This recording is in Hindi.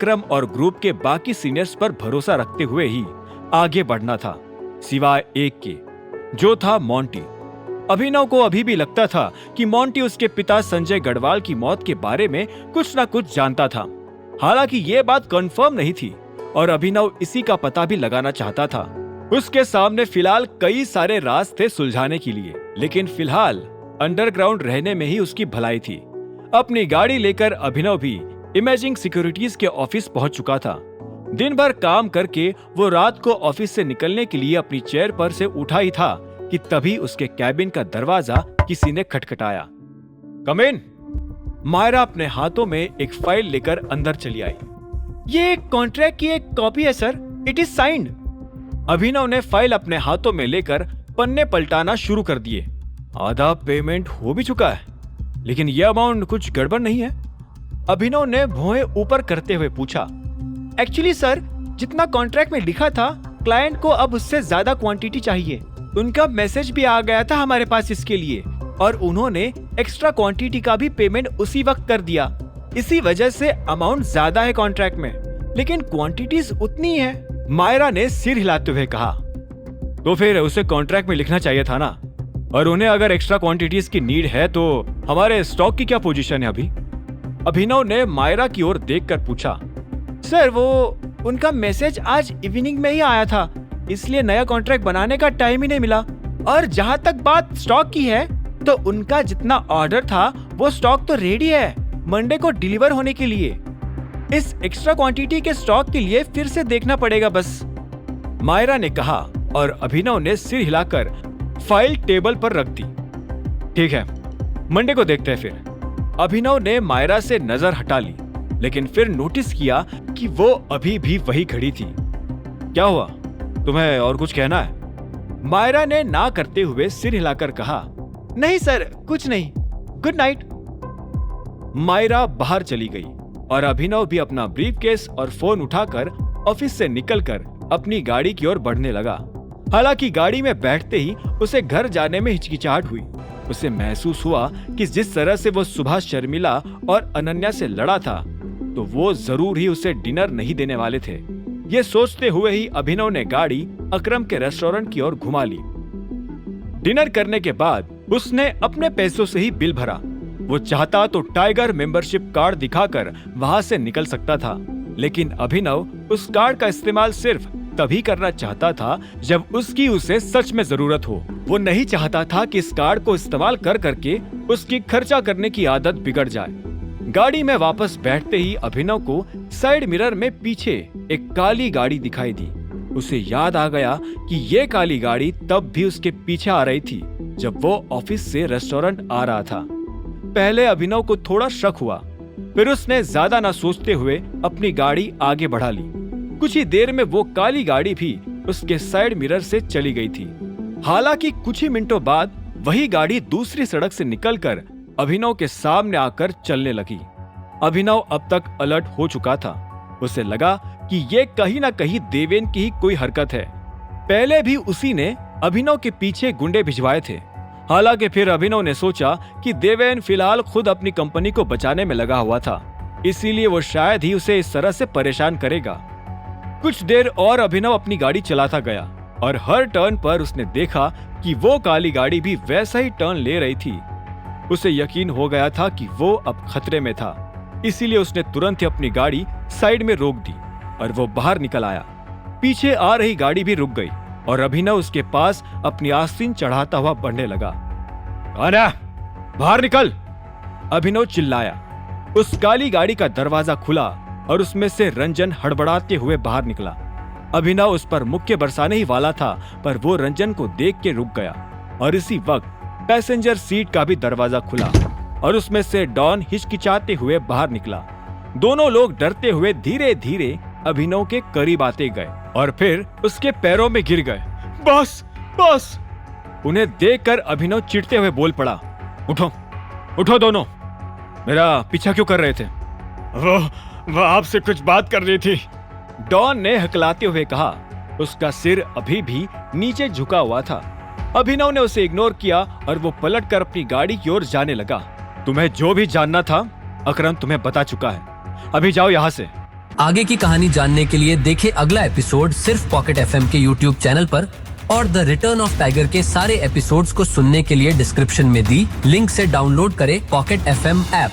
अक्रम और ग्रुप के बाकी सीनियर्स पर भरोसा रखते हुए ही आगे बढ़ना था, सिवाय एक के, जो था मोंटी। अभिनव को अभी भी लगता था कि मोंटी उसके पिता संजय गढ़वाल की मौत के बारे में कुछ ना कुछ जानता था। हालांकि ये बात कंफर्म नहीं थी और अभिनव इसी का पता भी लगाना चाहता था। उसके सामने फिलहाल कई सारे राज थे सुलझाने के लिए, लेकिन फिलहाल अंडरग्राउंड रहने में ही उसकी भलाई थी। अपनी गाड़ी लेकर अभिनव भी इमेजिंग सिक्योरिटीज के ऑफिस पहुंच चुका था। दिन भर काम करके वो रात को ऑफिस से निकलने के लिए अपनी चेयर पर से उठा ही था कि तभी उसके कैबिन का दरवाजा किसी ने खटखटाया। कम इन। मायरा अपने हाथों में एक फाइल लेकर अंदर चली आई। ये एक कॉन्ट्रैक्ट की एक कॉपी है सर, इट इज साइंड। अभिनव ने फाइल अपने हाथों में लेकर पन्ने पलटाना शुरू कर दिए। आधा पेमेंट हो भी चुका है, लेकिन यह अमाउंट कुछ गड़बड़ नहीं है? अभिनव ने भौहें ऊपर करते हुए पूछा। एक्चुअली सर, जितना कॉन्ट्रैक्ट में लिखा था, क्लाइंट को अब उससे ज्यादा क्वांटिटी चाहिए। उनका मैसेज भी आ गया था हमारे पास इसके लिए, और उन्होंने एक्स्ट्रा क्वांटिटी का भी पेमेंट उसी वक्त कर दिया। इसी वजह से अमाउंट ज्यादा है कॉन्ट्रैक्ट में, लेकिन क्वांटिटीज उतनी है। मायरा ने सिर हिलाते हुए कहा। तो फिर उसे कॉन्ट्रैक्ट में लिखना चाहिए था ना। और उन्हें अगर एक्स्ट्रा क्वांटिटीज की नीड है तो हमारे स्टॉक की क्या पोजीशन है अभी? अभिनव ने मायरा की ओर देखकर पूछा। सर, वो उनका मैसेज आज इवनिंग में ही आया था, इसलिए नया कॉन्ट्रैक्ट बनाने का टाइम ही नहीं मिला। और जहाँ तक बात स्टॉक की है, तो उनका जितना ऑर्डर था वो स्टॉक तो रेडी है मंडे को डिलीवर होने के लिए। इस एक्स्ट्रा क्वांटिटी के स्टॉक के लिए फिर से देखना पड़ेगा बस, मायरा ने कहा और अभिनव ने सिर हिलाकर फाइल टेबल पर रख दी। ठीक है, मंडे को देखते हैं फिर। अभिनव ने मायरा से नजर हटा ली, लेकिन फिर नोटिस किया कि वो अभी भी वही खड़ी थी। क्या हुआ, तुम्हें और कुछ कहना है? मायरा ने ना करते हुए सिर हिलाकर कहा। नहीं सर, कुछ नहीं, गुड नाइट। मायरा बाहर चली गई और अभिनव भी अपना ब्रीफकेस और फोन उठाकर ऑफिस से निकलकर अपनी गाड़ी की ओर बढ़ने लगा। हालांकि गाड़ी में बैठते ही उसे घर जाने में हिचकिचाहट हुई। उसे महसूस हुआ कि जिस तरह से वो सुबह शर्मिला और अनन्या से लड़ा था, तो वो जरूर ही उसे डिनर नहीं देने वाले थे। ये सोचते हुए ही अभिनव ने गाड़ी अक्रम के रेस्टोरेंट की ओर घुमा ली। डिनर करने के बाद उसने अपने पैसों से ही बिल भरा। वो चाहता तो टाइगर मेंबरशिप कार्ड दिखाकर वहां से निकल सकता था, लेकिन अभिनव उस कार्ड का इस्तेमाल सिर्फ तभी करना चाहता था जब उसकी उसे सच में जरूरत हो। वो नहीं चाहता था कि इस कार्ड को इस्तेमाल कर करके उसकी खर्चा करने की आदत बिगड़ जाए। गाड़ी में वापस बैठते ही अभिनव को साइड मिरर में पीछे एक काली गाड़ी दिखाई दी। उसे याद आ गया कि ये काली गाड़ी तब भी उसके पीछे आ रही थी जब वो ऑफिस से रेस्टोरेंट आ रहा था। पहले अभिनव को थोड़ा शक हुआ, फिर उसने ज्यादा ना सोचते हुए अपनी गाड़ी आगे बढ़ा ली। कुछ ही देर में वो काली गाड़ी भी उसके साइड मिरर से चली गई थी। हालांकि कुछ ही मिनटों बाद वही गाड़ी दूसरी सड़क से निकलकर अभिनव के सामने आकर चलने लगी। अभिनव अब तक अलर्ट हो चुका था। उसे लगा कि ये कहीं ना कहीं देवेन की ही कोई हरकत है। पहले भी उसी ने अभिनव के पीछे गुंडे भिजवाए थे। हालांकि फिर अभिनव ने सोचा कि देवेन फिलहाल खुद अपनी कंपनी को बचाने में लगा हुआ था, इसीलिए वो शायद ही उसे इस तरह से परेशान करेगा। कुछ देर और अभिनव अपनी गाड़ी चलाता गया और हर टर्न पर उसने देखा कि वो काली गाड़ी भी वैसा ही टर्न ले रही थी। उसे यकीन हो गया था कि वो अब खतरे में था, इसीलिए उसने तुरंत ही अपनी गाड़ी साइड में रोक दी और वो बाहर निकल आया। पीछे आ रही गाड़ी भी रुक गई और अभिनव उसके पास अपनी आस्तीन चढ़ाता हुआ बढ़ने लगा। अरे बाहर निकल! अभिनव चिल्लाया। उस काली गाड़ी का दरवाजा खुला और उसमें से रंजन हड़बड़ाते हुए बाहर निकला। अभिनव उस पर मुक्के बरसाने ही वाला था, पर वो रंजन को देख के रुक गया और इसी वक्त पैसेंजर सीट का भी दरवाजा खुला और उसमें से डॉन हिचकिचाते हुए बाहर निकला। दोनों लोग डरते हुए धीरे धीरे अभिनव के करीब आते गए और फिर उसके पैरों में गिर गए। बस बस! उन्हें देखकर अभिनव चिढ़ते हुए बोल पड़ा। उठो उठो दोनों, मेरा पीछा क्यों कर रहे थे? वो आपसे कुछ बात कर रही थी, डॉन ने हकलाते हुए कहा। उसका सिर अभी भी नीचे झुका हुआ था। अभिनव ने उसे इग्नोर किया और वो पलटकर अपनी गाड़ी की ओर जाने लगा। तुम्हें जो भी जानना था अकरम तुम्हें बता चुका है, अभी जाओ यहाँ से। आगे की कहानी जानने के लिए देखें अगला एपिसोड सिर्फ पॉकेट एफएम के YouTube चैनल पर और द रिटर्न ऑफ टाइगर के सारे एपिसोड्स को सुनने के लिए डिस्क्रिप्शन में दी लिंक से डाउनलोड करें पॉकेट एफएम ऐप।